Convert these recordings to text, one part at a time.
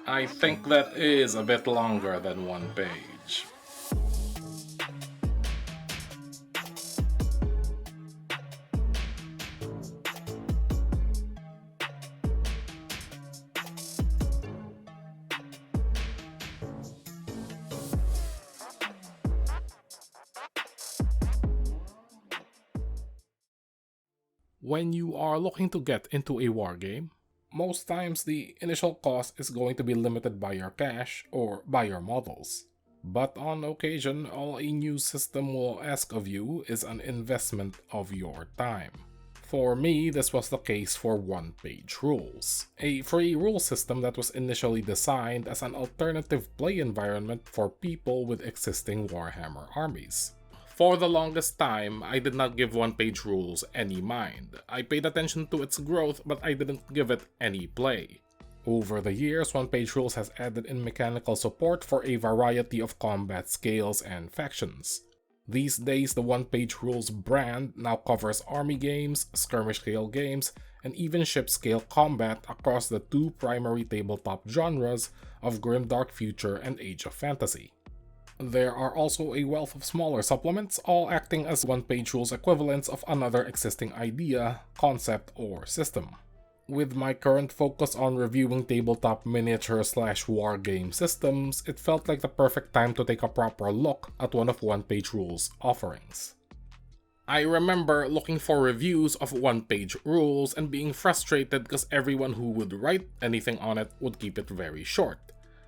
I think that is a bit longer than one page. When you are looking to get into a wargame, most times the initial cost is going to be limited by your cash or by your models. But on occasion, all a new system will ask of you is an investment of your time. For me, this was the case for one-page rules, a free rule system that was initially designed as an alternative play environment for people with existing Warhammer armies. For the longest time, I did not give one-page rules any mind. I paid attention to its growth, but I didn't give it any play. Over the years, one-page rules has added in mechanical support for a variety of combat scales and factions. These days, the one-page rules brand now covers army games, skirmish-scale games, and even ship-scale combat across the two primary tabletop genres of Grimdark Future and Age of Fantasy. There are also a wealth of smaller supplements, all acting as one-page rules equivalents of another existing idea, concept, or system. With my current focus on reviewing tabletop miniature/wargame systems, it felt like the perfect time to take a proper look at one of one-page rules' offerings. I remember looking for reviews of one-page rules and being frustrated because everyone who would write anything on it would keep it very short.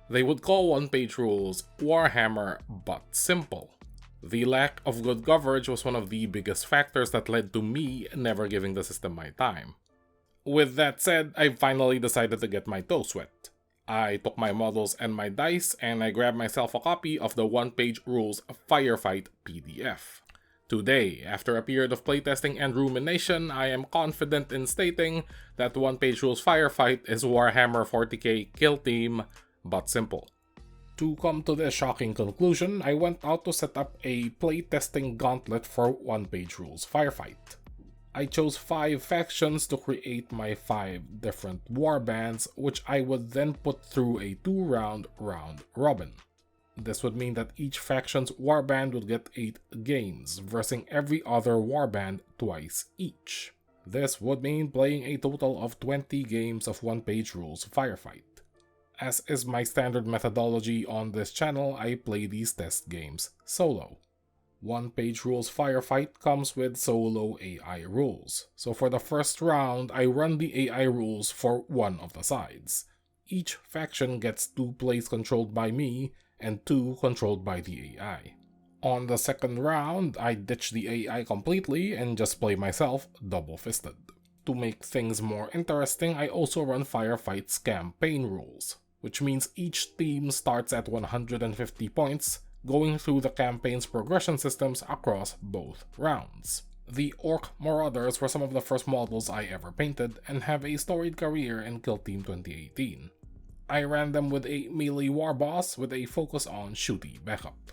They would call one-page rules Warhammer but simple. The lack of good coverage was one of the biggest factors that led to me never giving the system my time. With that said, I finally decided to get my toes wet. I took my models and my dice and I grabbed myself a copy of the one-page rules Firefight PDF. Today, after a period of playtesting and rumination, I am confident in stating that one-page rules Firefight is Warhammer 40k Kill Team, but simple. To come to this shocking conclusion, I went out to set up a playtesting gauntlet for one-page rules Firefight. I chose 5 factions to create my 5 different warbands, which I would then put through a 2-round round robin. This would mean that each faction's warband would get 8 games, versus every other warband twice each. This would mean playing a total of 20 games of one-page rules Firefight. As is my standard methodology on this channel, I play these test games solo. One-page rules Firefight comes with solo AI rules, so for the first round, I run the AI rules for one of the sides. Each faction gets 2 plays controlled by me, and 2 controlled by the AI. On the second round, I ditch the AI completely and just play myself double-fisted. To make things more interesting, I also run Firefight's campaign rules, which means each team starts at 150 points, going through the campaign's progression systems across both rounds. The Orc Marauders were some of the first models I ever painted and have a storied career in Kill Team 2018. I ran them with a melee war boss with a focus on shooty backup.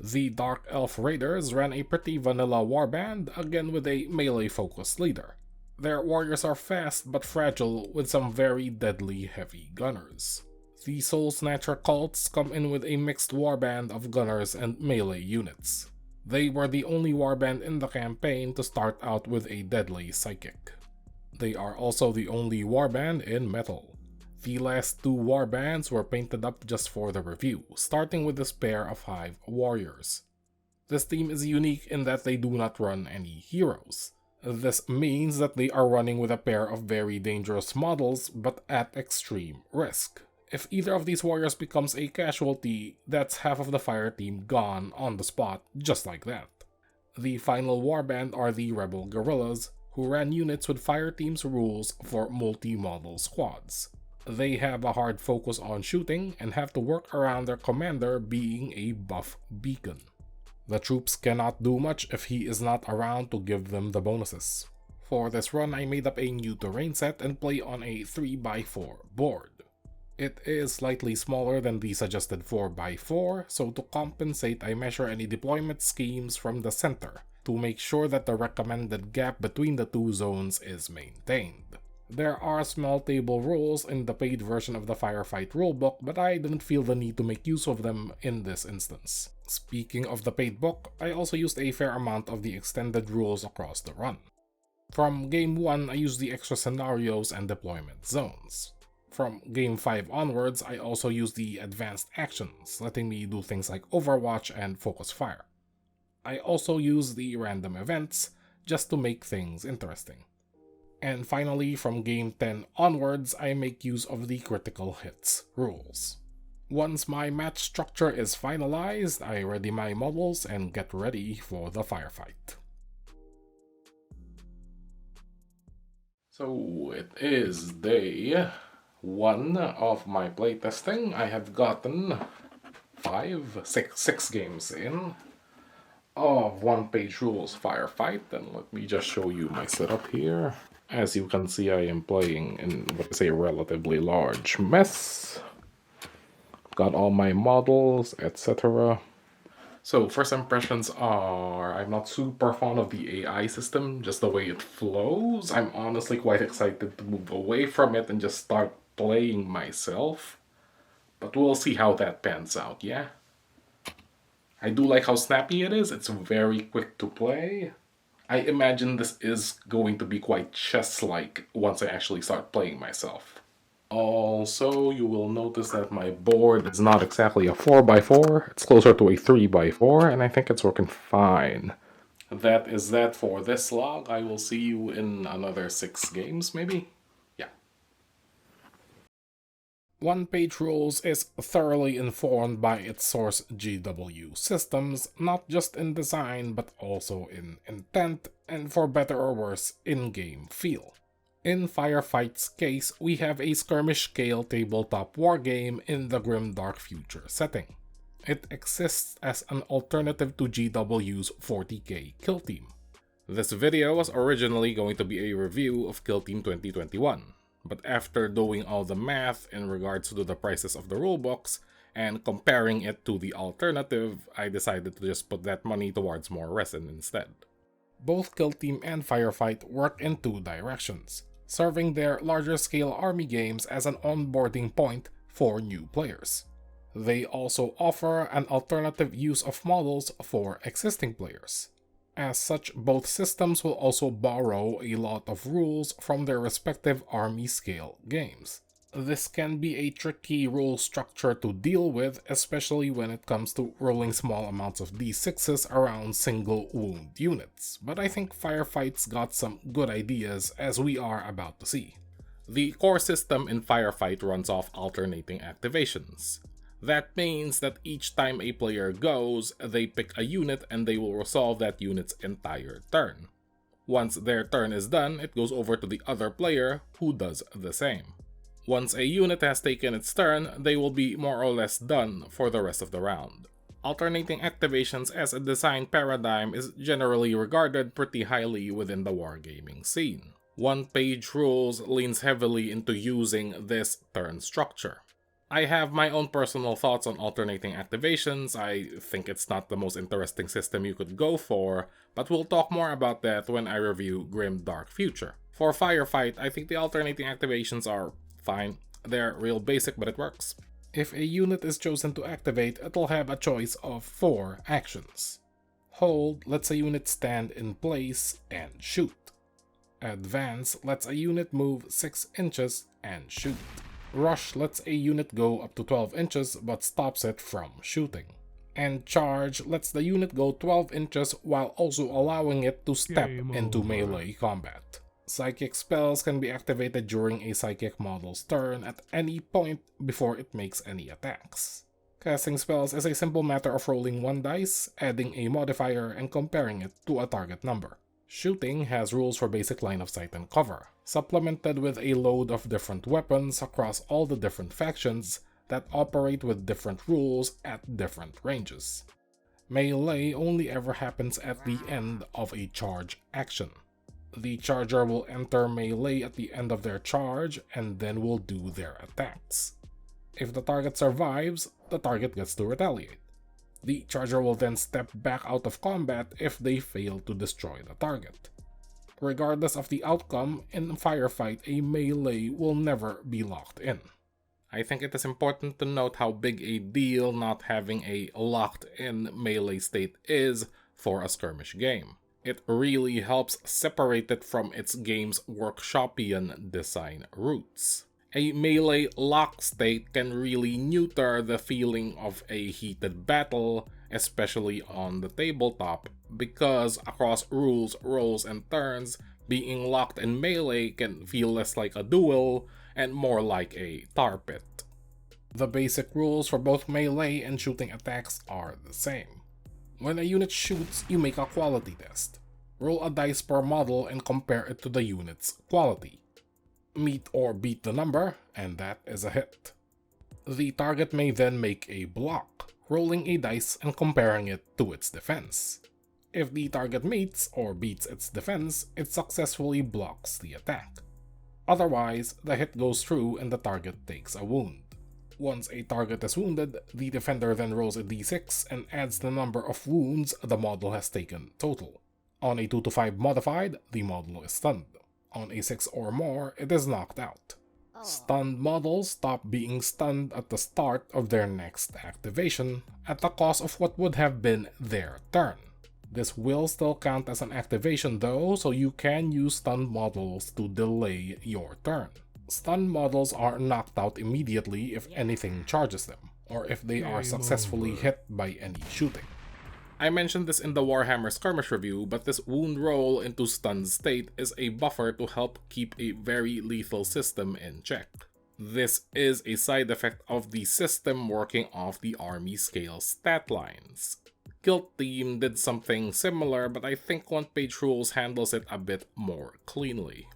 The Dark Elf Raiders ran a pretty vanilla warband, again with a melee focused leader. Their warriors are fast but fragile with some very deadly heavy gunners. The Soul Snatcher cults come in with a mixed warband of gunners and melee units. They were the only warband in the campaign to start out with a deadly psychic. They are also the only warband in metal. The last 2 warbands were painted up just for the review, starting with this pair of 5 warriors. This team is unique in that they do not run any heroes. This means that they are running with a pair of very dangerous models, but at extreme risk. If either of these warriors becomes a casualty, that's half of the fire team gone on the spot, just like that. The final warband are the Rebel Guerrillas, who ran units with fire team's rules for multi-model squads. They have a hard focus on shooting and have to work around their commander being a buff beacon. The troops cannot do much if he is not around to give them the bonuses. For this run, I made up a new terrain set and play on a 3x4 board. It is slightly smaller than the suggested 4x4, so to compensate I measure any deployment schemes from the center to make sure that the recommended gap between the two zones is maintained. There are small table rules in the paid version of the Firefight rulebook, but I didn't feel the need to make use of them in this instance. Speaking of the paid book, I also used a fair amount of the extended rules across the run. From Game 1, I used the extra scenarios and deployment zones. From Game 5 onwards, I also used the advanced actions, letting me do things like Overwatch and Focus Fire. I also used the random events, just to make things interesting. And finally, from Game 10 onwards, I make use of the critical hits rules. Once my match structure is finalized, I ready my models and get ready for the firefight. So it is day 1 of my playtesting. I have gotten 6 games in of one-page rules firefight, and let me just show you my setup here. As you can see, I am playing in what is a relatively large mess. Got all my models, etc. So first impressions are, I'm not super fond of the AI system, just the way it flows. I'm honestly quite excited to move away from it and just start playing myself. But we'll see how that pans out, yeah? I do like how snappy it is. It's very quick to play. I imagine this is going to be quite chess-like once I actually start playing myself. Also, you will notice that my board is not exactly a 4x4, it's closer to a 3x4, and I think it's working fine. That is that for this log. I will see you in another 6 games, maybe? Yeah. One-Page Rules is thoroughly informed by its source GW systems, not just in design, but also in intent, and for better or worse, in-game feel. In Firefight's case, we have a skirmish-scale tabletop wargame in the Grimdark Future setting. It exists as an alternative to GW's 40k Kill Team. This video was originally going to be a review of Kill Team 2021. But after doing all the math in regards to the prices of the rulebooks and comparing it to the alternative, I decided to just put that money towards more resin instead. Both Kill Team and Firefight work in 2 directions, serving their larger scale army games as an onboarding point for new players. They also offer an alternative use of models for existing players. As such, both systems will also borrow a lot of rules from their respective army-scale games. This can be a tricky rule structure to deal with, especially when it comes to rolling small amounts of d6s around single wound units, but I think Firefight's got some good ideas, as we are about to see. The core system in Firefight runs off alternating activations. That means that each time a player goes, they pick a unit and they will resolve that unit's entire turn. Once their turn is done, it goes over to the other player, who does the same. Once a unit has taken its turn, they will be more or less done for the rest of the round. Alternating activations as a design paradigm is generally regarded pretty highly within the wargaming scene. One-Page Rules leans heavily into using this turn structure. I have my own personal thoughts on alternating activations. I think it's not the most interesting system you could go for, but we'll talk more about that when I review Grimdark Future. For Firefight, I think the alternating activations are fine. They're real basic, but it works. If a unit is chosen to activate, it'll have a choice of 4 actions. Hold lets a unit stand in place and shoot. Advance lets a unit move 6 inches and shoot. Rush lets a unit go up to 12 inches but stops it from shooting. And Charge lets the unit go 12 inches while also allowing it to step into melee combat. Psychic spells can be activated during a psychic model's turn at any point before it makes any attacks. Casting spells is a simple matter of rolling 1 dice, adding a modifier, and comparing it to a target number. Shooting has rules for basic line of sight and cover, supplemented with a load of different weapons across all the different factions that operate with different rules at different ranges. Melee only ever happens at the end of a charge action. The charger will enter melee at the end of their charge and then will do their attacks. If the target survives, the target gets to retaliate. The charger will then step back out of combat if they fail to destroy the target. Regardless of the outcome, in Firefight, a melee will never be locked in. I think it is important to note how big a deal not having a locked-in melee state is for a skirmish game. It really helps separate it from its game's workshopian design roots. A melee lock state can really neuter the feeling of a heated battle, especially on the tabletop, because across rules, roles, and turns, being locked in melee can feel less like a duel and more like a tar pit. The basic rules for both melee and shooting attacks are the same. When a unit shoots, you make a quality test. Roll a dice per model and compare it to the unit's quality. Meet or beat the number, and that is a hit. The target may then make a block, rolling a dice and comparing it to its defense. If the target meets or beats its defense, it successfully blocks the attack. Otherwise, the hit goes through and the target takes a wound. Once a target is wounded, the defender then rolls a d6 and adds the number of wounds the model has taken total. On a 2 to 5 modified, the model is stunned. On a 6 or more, it is knocked out. Stunned models stop being stunned at the start of their next activation, at the cost of what would have been their turn. This will still count as an activation though, so you can use stunned models to delay your turn. Stunned models are knocked out immediately if anything charges them, or if they are successfully hit by any shooting. I mentioned this in the Warhammer Skirmish review, but this wound roll into stunned state is a buffer to help keep a very lethal system in check. This is a side effect of the system working off the army scale stat lines. Guild Team did something similar, but I think One Page Rules handles it a bit more cleanly.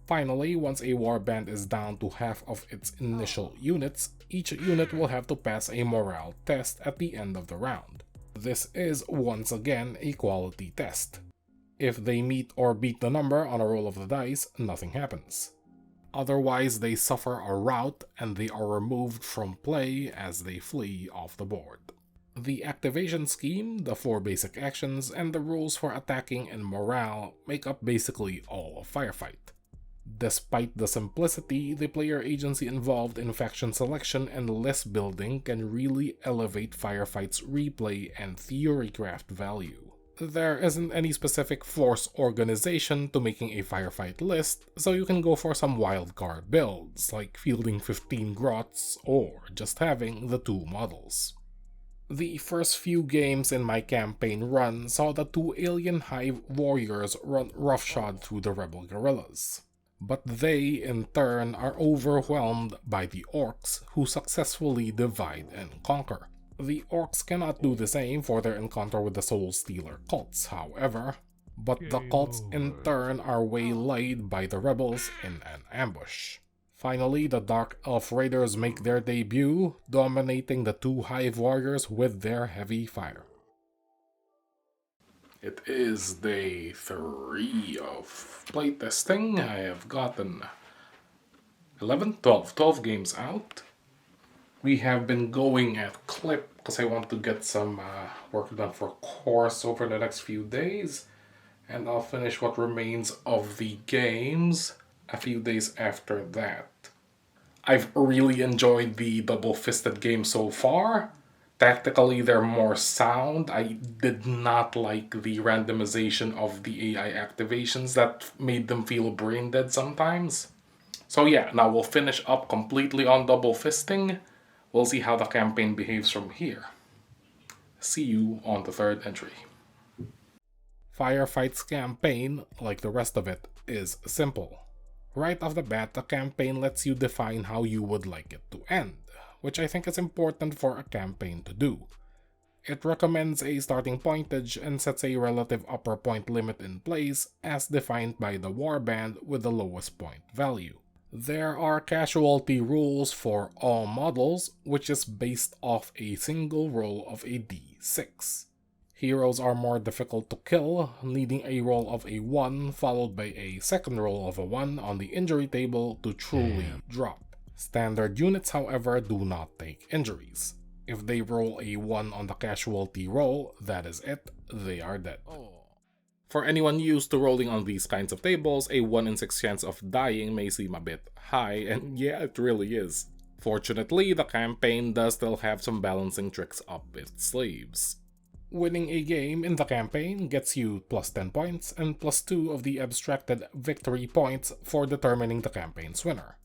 Finally, once a warband is down to half of its initial units, each unit will have to pass a morale test at the end of the round. This is once again a quality test. If they meet or beat the number on a roll of the dice, nothing happens. Otherwise, they suffer a rout and they are removed from play as they flee off the board. The activation scheme, the 4 basic actions, and the rules for attacking and morale make up basically all of Firefight. Despite the simplicity, the player agency involved in faction selection and list building can really elevate Firefight's replay and theorycraft value. There isn't any specific force organization to making a Firefight list, so you can go for some wildcard builds, like fielding 15 grots or just having the 2 models. The first few games in my campaign run saw the 2 Alien Hive warriors run roughshod through the rebel guerrillas. But they, in turn, are overwhelmed by the orcs, who successfully divide and conquer. The orcs cannot do the same for their encounter with the Soul Stealer cults, however, but the cults in turn are waylaid by the rebels in an ambush. Finally, the Dark Elf Raiders make their debut, dominating the 2 Hive warriors with their heavy fire. It is day 3 of playtesting. I have gotten 12 games out. We have been going at clip because I want to get some work done for course over the next few days. And I'll finish what remains of the games a few days after that. I've really enjoyed the double-fisted game so far. Tactically, they're more sound. I did not like the randomization of the AI activations that made them feel brain dead sometimes. So yeah, now we'll finish up completely on double fisting. We'll see how the campaign behaves from here. See you on the 3rd entry. Firefight's campaign, like the rest of it, is simple. Right off the bat, the campaign lets you define how you would like it to end, which I think is important for a campaign to do. It recommends a starting pointage and sets a relative upper point limit in place as defined by the warband with the lowest point value. There are casualty rules for all models, which is based off a single roll of a d6. Heroes are more difficult to kill, needing a roll of a 1 followed by a second roll of a 1 on the injury table to truly drop. Standard units, however, do not take injuries. If they roll a 1 on the casualty roll, that is it, they are dead. For anyone used to rolling on these kinds of tables, a 1 in 6 chance of dying may seem a bit high, and yeah, it really is. Fortunately, the campaign does still have some balancing tricks up its sleeves. Winning a game in the campaign gets you plus 10 points and plus 2 of the abstracted victory points for determining the campaign's winner.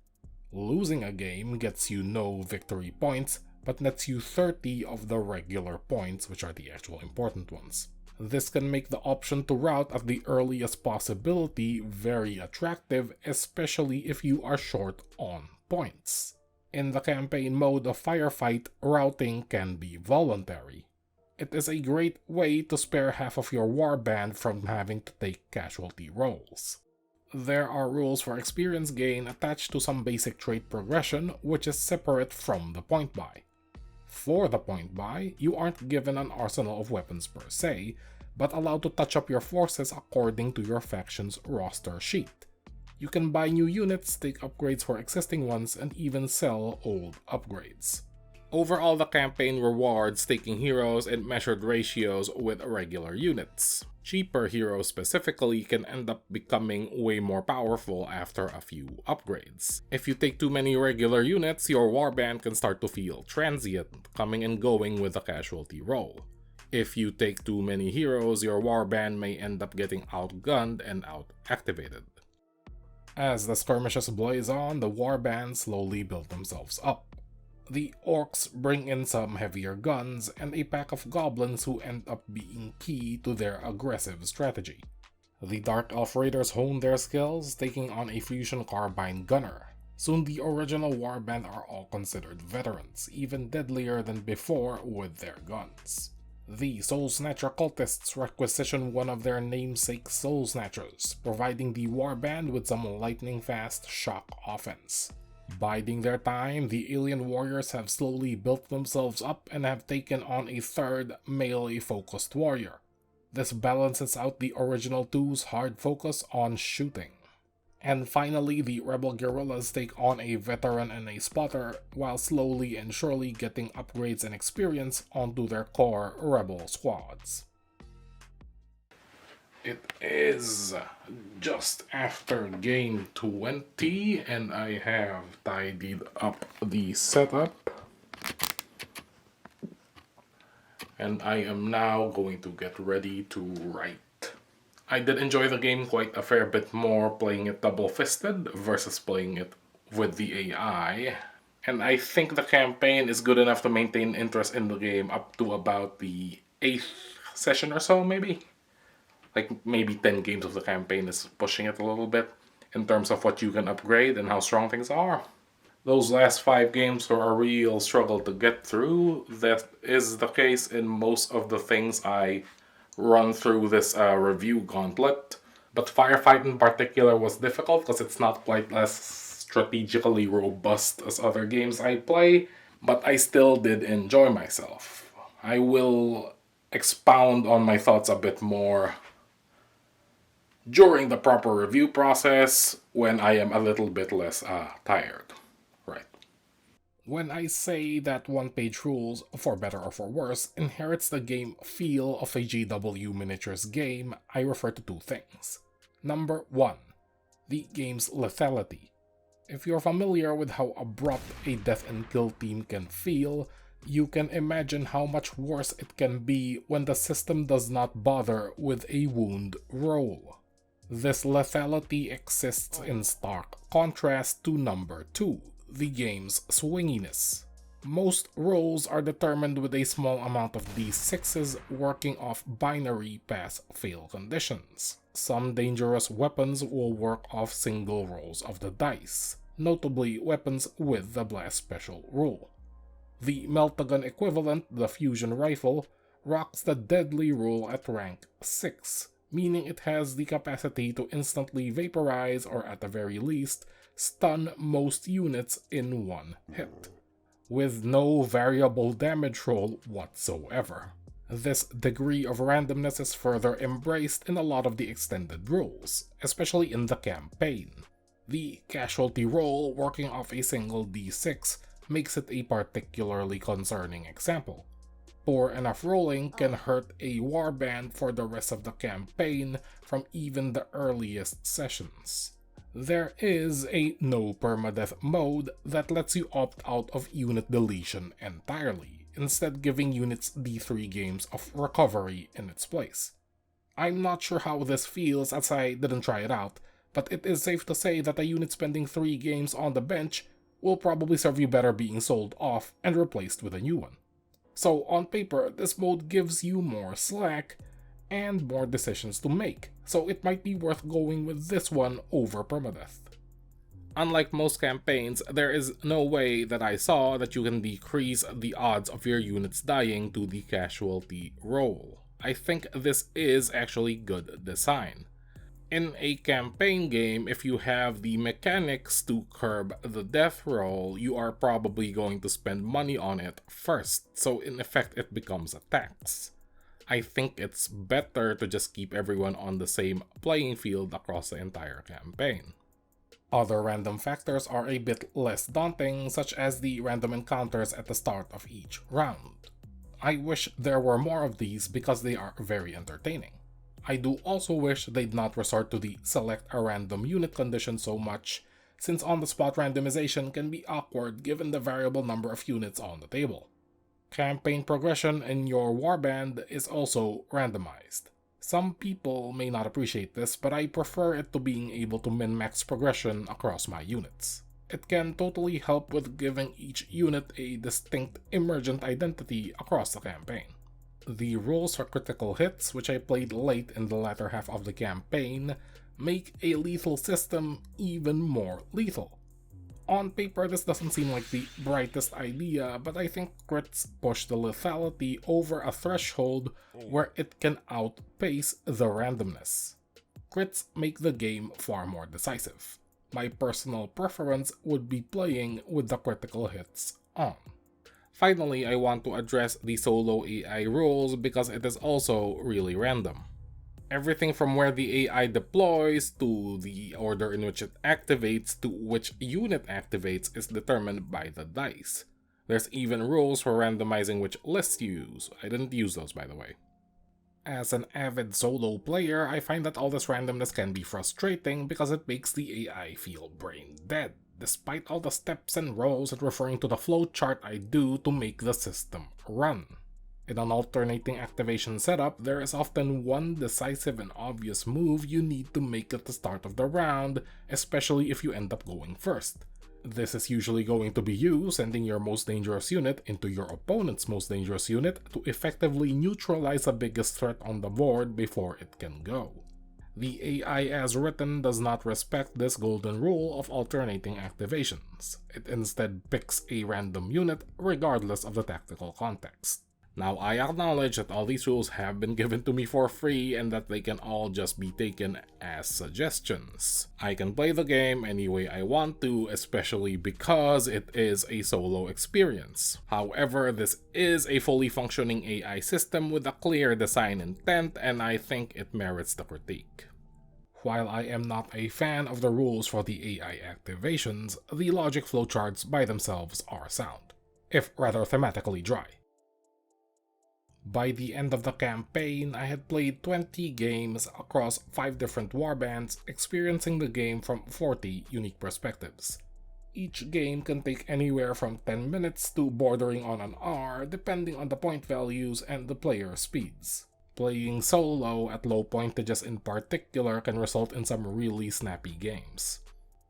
Losing a game gets you no victory points, but nets you 30 of the regular points, which are the actual important ones. This can make the option to route at the earliest possibility very attractive, especially if you are short on points. In the campaign mode of Firefight, routing can be voluntary. It is a great way to spare half of your warband from having to take casualty rolls. There are rules for experience gain attached to some basic trait progression, which is separate from the point buy. For the point buy, you aren't given an arsenal of weapons per se, but allowed to touch up your forces according to your faction's roster sheet. You can buy new units, take upgrades for existing ones, and even sell old upgrades. Overall, the campaign rewards taking heroes in measured ratios with regular units. Cheaper heroes specifically can end up becoming way more powerful after a few upgrades. If you take too many regular units, your warband can start to feel transient, coming and going with a casualty roll. If you take too many heroes, your warband may end up getting outgunned and out-activated. As the skirmishes blaze on, the warbands slowly build themselves up. The orcs bring in some heavier guns and a pack of goblins who end up being key to their aggressive strategy. The Dark Elf Raiders hone their skills, taking on a fusion carbine gunner. Soon the original warband are all considered veterans, even deadlier than before with their guns. The Soul Snatcher cultists requisition one of their namesake Soul Snatchers, providing the warband with some lightning-fast shock offense. Biding their time, the alien warriors have slowly built themselves up and have taken on a third melee-focused warrior. This balances out the original two's hard focus on shooting. And finally, the rebel guerrillas take on a veteran and a spotter, while slowly and surely getting upgrades and experience onto their core rebel squads. It is just after game 20 and I have tidied up the setup. And I am now going to get ready to write. I did enjoy the game quite a fair bit more playing it double-fisted versus playing it with the AI. And I think the campaign is good enough to maintain interest in the game up to about the 8th session or so, maybe? Like maybe 10 games of the campaign is pushing it a little bit in terms of what you can upgrade and how strong things are. Those last 5 games were a real struggle to get through. That is the case in most of the things I run through this review gauntlet. But Firefight in particular was difficult because it's not quite as strategically robust as other games I play, but I still did enjoy myself. I will expound on my thoughts a bit more during the proper review process when I am a little bit less tired. Right. When I say that one-page rules, for better or for worse, inherits the game feel of a GW miniatures game, I refer to 2 things. Number 1, the game's lethality. If you're familiar with how abrupt a death and kill team can feel, you can imagine how much worse it can be when the system does not bother with a wound roll. This lethality exists in stark contrast to number 2, the game's swinginess. Most rolls are determined with a small amount of d6s working off binary pass-fail conditions. Some dangerous weapons will work off single rolls of the dice, notably weapons with the blast special rule. The Meltagun equivalent, the fusion rifle, rocks the deadly rule at rank 6, meaning it has the capacity to instantly vaporize or at the very least, stun most units in one hit, with no variable damage roll whatsoever. This degree of randomness is further embraced in a lot of the extended rules, especially in the campaign. The casualty roll working off a single d6 makes it a particularly concerning example. Poor enough rolling can hurt a warband for the rest of the campaign from even the earliest sessions. There is a no permadeath mode that lets you opt out of unit deletion entirely, instead giving units d3 games of recovery in its place. I'm not sure how this feels as I didn't try it out, but it is safe to say that a unit spending 3 games on the bench will probably serve you better being sold off and replaced with a new one. So on paper, this mode gives you more slack and more decisions to make, so it might be worth going with this one over permadeath. Unlike most campaigns, there is no way that I saw that you can decrease the odds of your units dying to the casualty roll. I think this is actually good design. In a campaign game, if you have the mechanics to curb the death roll, you are probably going to spend money on it first, so in effect it becomes a tax. I think it's better to just keep everyone on the same playing field across the entire campaign. Other random factors are a bit less daunting, such as the random encounters at the start of each round. I wish there were more of these because they are very entertaining. I do also wish they'd not resort to the select a random unit condition so much, since on-the-spot randomization can be awkward given the variable number of units on the table. Campaign progression in your warband is also randomized. Some people may not appreciate this, but I prefer it to being able to min-max progression across my units. It can totally help with giving each unit a distinct emergent identity across the campaign. The rules for critical hits, which I played late in the latter half of the campaign, make a lethal system even more lethal. On paper, this doesn't seem like the brightest idea, but I think crits push the lethality over a threshold where it can outpace the randomness. Crits make the game far more decisive. My personal preference would be playing with the critical hits on. Finally, I want to address the solo AI rules because it is also really random. Everything from where the AI deploys to the order in which it activates to which unit activates is determined by the dice. There's even rules for randomizing which lists you use. I didn't use those, by the way. As an avid solo player, I find that all this randomness can be frustrating because it makes the AI feel brain dead, despite all the steps and rolls and referring to the flowchart I do to make the system run. In an alternating activation setup, there is often one decisive and obvious move you need to make at the start of the round, especially if you end up going first. This is usually going to be you sending your most dangerous unit into your opponent's most dangerous unit to effectively neutralize the biggest threat on the board before it can go. The AI as written does not respect this golden rule of alternating activations. It instead picks a random unit regardless of the tactical context. Now, I acknowledge that all these rules have been given to me for free and that they can all just be taken as suggestions. I can play the game any way I want to, especially because it is a solo experience. However, this is a fully functioning AI system with a clear design intent, and I think it merits the critique. While I am not a fan of the rules for the AI activations, the logic flowcharts by themselves are sound, if rather thematically dry. By the end of the campaign, I had played 20 games across 5 different warbands, experiencing the game from 40 unique perspectives. Each game can take anywhere from 10 minutes to bordering on an hour, depending on the point values and the player speeds. Playing solo at low pointages in particular can result in some really snappy games.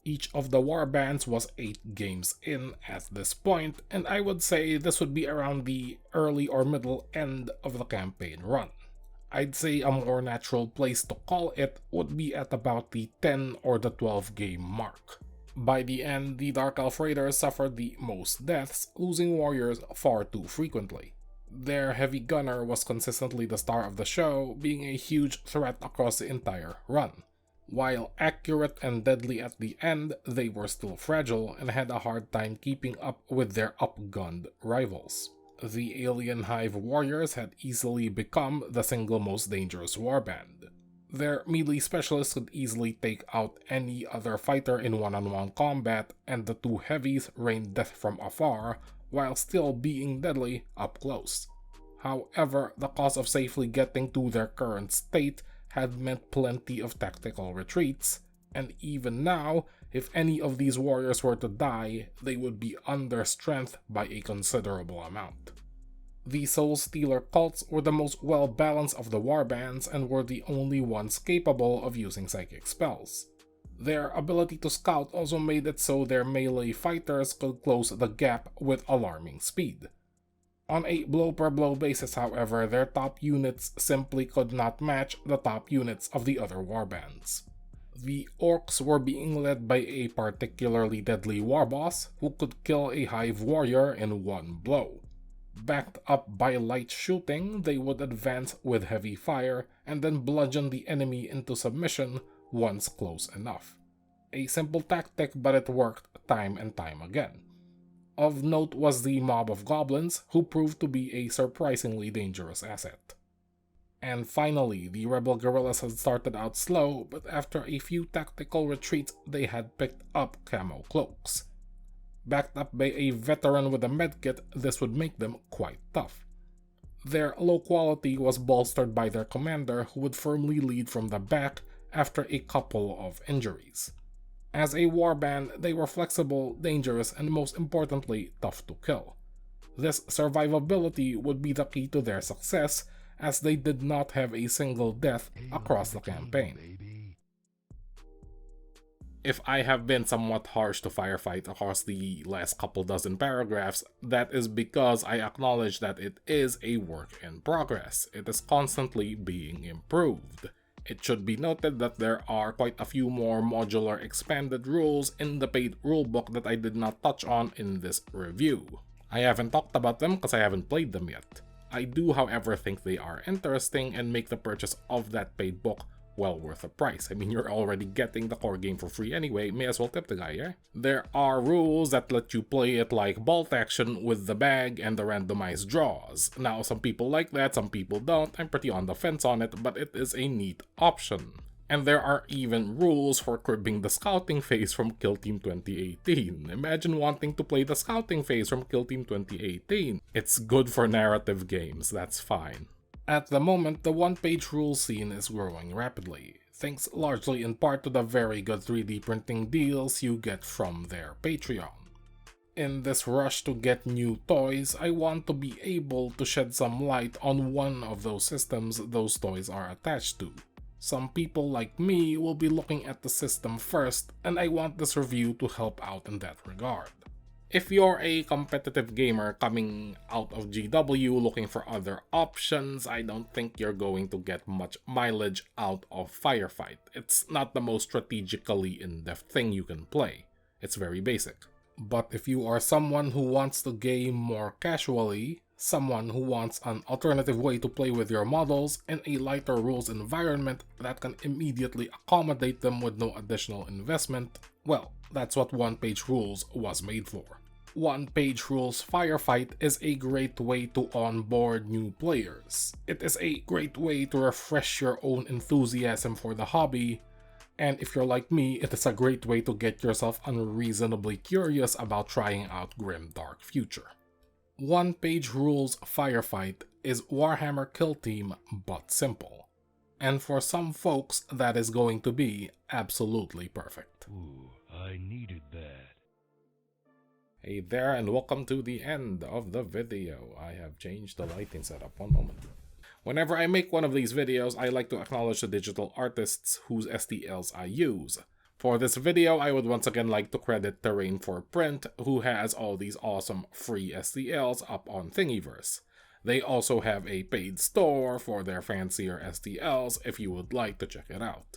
Each of the warbands was 8 games in at this point, and I would say this would be around the early or middle end of the campaign run. I'd say a more natural place to call it would be at about the 10 or the 12 game mark. By the end, the Dark Elf Raiders suffered the most deaths, losing warriors far too frequently. Their heavy gunner was consistently the star of the show, being a huge threat across the entire run. While accurate and deadly at the end, they were still fragile and had a hard time keeping up with their upgunned rivals. The Alien Hive warriors had easily become the single most dangerous warband. Their melee specialists could easily take out any other fighter in one-on-one combat, and the two heavies rain death from afar while still being deadly up close. However, the cost of safely getting to their current state had meant plenty of tactical retreats, and even now, if any of these warriors were to die, they would be under strength by a considerable amount. The Soul Stealer cults were the most well-balanced of the warbands and were the only ones capable of using psychic spells. Their ability to scout also made it so their melee fighters could close the gap with alarming speed. On a blow-per-blow basis, however, their top units simply could not match the top units of the other warbands. The Orcs were being led by a particularly deadly warboss who could kill a Hive warrior in one blow. Backed up by light shooting, they would advance with heavy fire and then bludgeon the enemy into submission once close enough. A simple tactic, but it worked time and time again. Of note was the mob of goblins, who proved to be a surprisingly dangerous asset. And finally, the rebel guerrillas had started out slow, but after a few tactical retreats they had picked up camo cloaks. Backed up by a veteran with a medkit, this would make them quite tough. Their low quality was bolstered by their commander, who would firmly lead from the back after a couple of injuries. As a warband, they were flexible, dangerous, and most importantly, tough to kill. This survivability would be the key to their success, as they did not have a single death across the campaign. If I have been somewhat harsh to Firefight across the last couple dozen paragraphs, that is because I acknowledge that it is a work in progress. It is constantly being improved. It should be noted that there are quite a few more modular expanded rules in the paid rulebook that I did not touch on in this review. I haven't talked about them because I haven't played them yet. I do, however, think they are interesting and make the purchase of that paid book well worth the price. I mean, you're already getting the core game for free anyway, may as well tip the guy, yeah? There are rules that let you play it like bolt action with the bag and the randomized draws. Now, some people like that, some people don't. I'm pretty on the fence on it, but it is a neat option. And there are even rules for cribbing the scouting phase from Kill Team 2018. Imagine wanting to play the scouting phase from Kill Team 2018. It's good for narrative games, that's fine. At the moment, the one-page rule scene is growing rapidly, thanks largely in part to the very good 3D printing deals you get from their Patreon. In this rush to get new toys, I want to be able to shed some light on one of those systems those toys are attached to. Some people like me will be looking at the system first, and I want this review to help out in that regard. If you're a competitive gamer coming out of GW looking for other options, I don't think you're going to get much mileage out of Firefight. It's not the most strategically in-depth thing you can play. It's very basic. But if you are someone who wants to game more casually, someone who wants an alternative way to play with your models in a lighter rules environment that can immediately accommodate them with no additional investment, well, that's what one-page rules was made for. One-page rules Firefight is a great way to onboard new players. It is a great way to refresh your own enthusiasm for the hobby, and if you're like me, it is a great way to get yourself unreasonably curious about trying out Grimdark Future. One-page rules Firefight is Warhammer Kill Team, but simple. And for some folks, that is going to be absolutely perfect. Ooh, I needed that. Hey there, and welcome to the end of the video. I have changed the lighting setup. One moment. Whenever I make one of these videos, I like to acknowledge the digital artists whose STLs I use. For this video, I would once again like to credit Terrain for Print, who has all these awesome free STLs up on Thingiverse. They also have a paid store for their fancier STLs if you would like to check it out.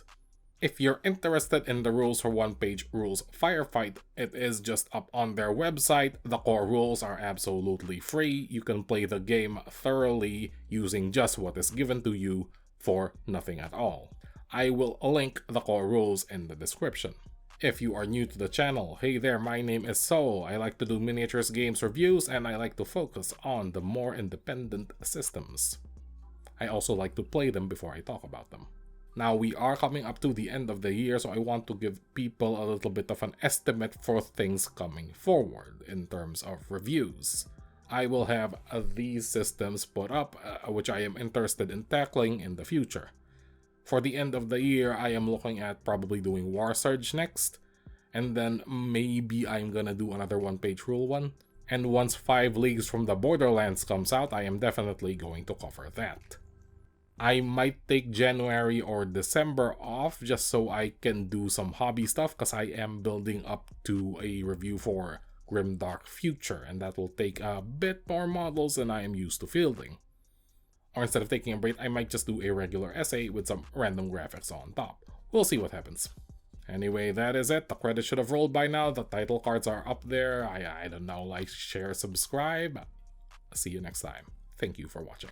If you're interested in the rules for one-page rules Firefight, it is just up on their website. The core rules are absolutely free. You can play the game thoroughly using just what is given to you for nothing at all. I will link the core rules in the description. If you are new to the channel, hey there, my name is Soul. I like to do miniatures games reviews, and I like to focus on the more independent systems. I also like to play them before I talk about them. Now we are coming up to the end of the year, so I want to give people a little bit of an estimate for things coming forward in terms of reviews. I will have these systems put up, which I am interested in tackling in the future. For the end of the year, I am looking at probably doing War Surge next, and then maybe I'm gonna do another one-page rule one. And once 5 Leagues from the Borderlands comes out, I am definitely going to cover that. I might take January or December off just so I can do some hobby stuff, because I am building up to a review for Grimdark Future, and that will take a bit more models than I am used to fielding. Or instead of taking a break, I might just do a regular essay with some random graphics on top. We'll see what happens. Anyway, that is it. The credits should have rolled by now. The title cards are up there. I don't know, like, share, subscribe. See you next time. Thank you for watching.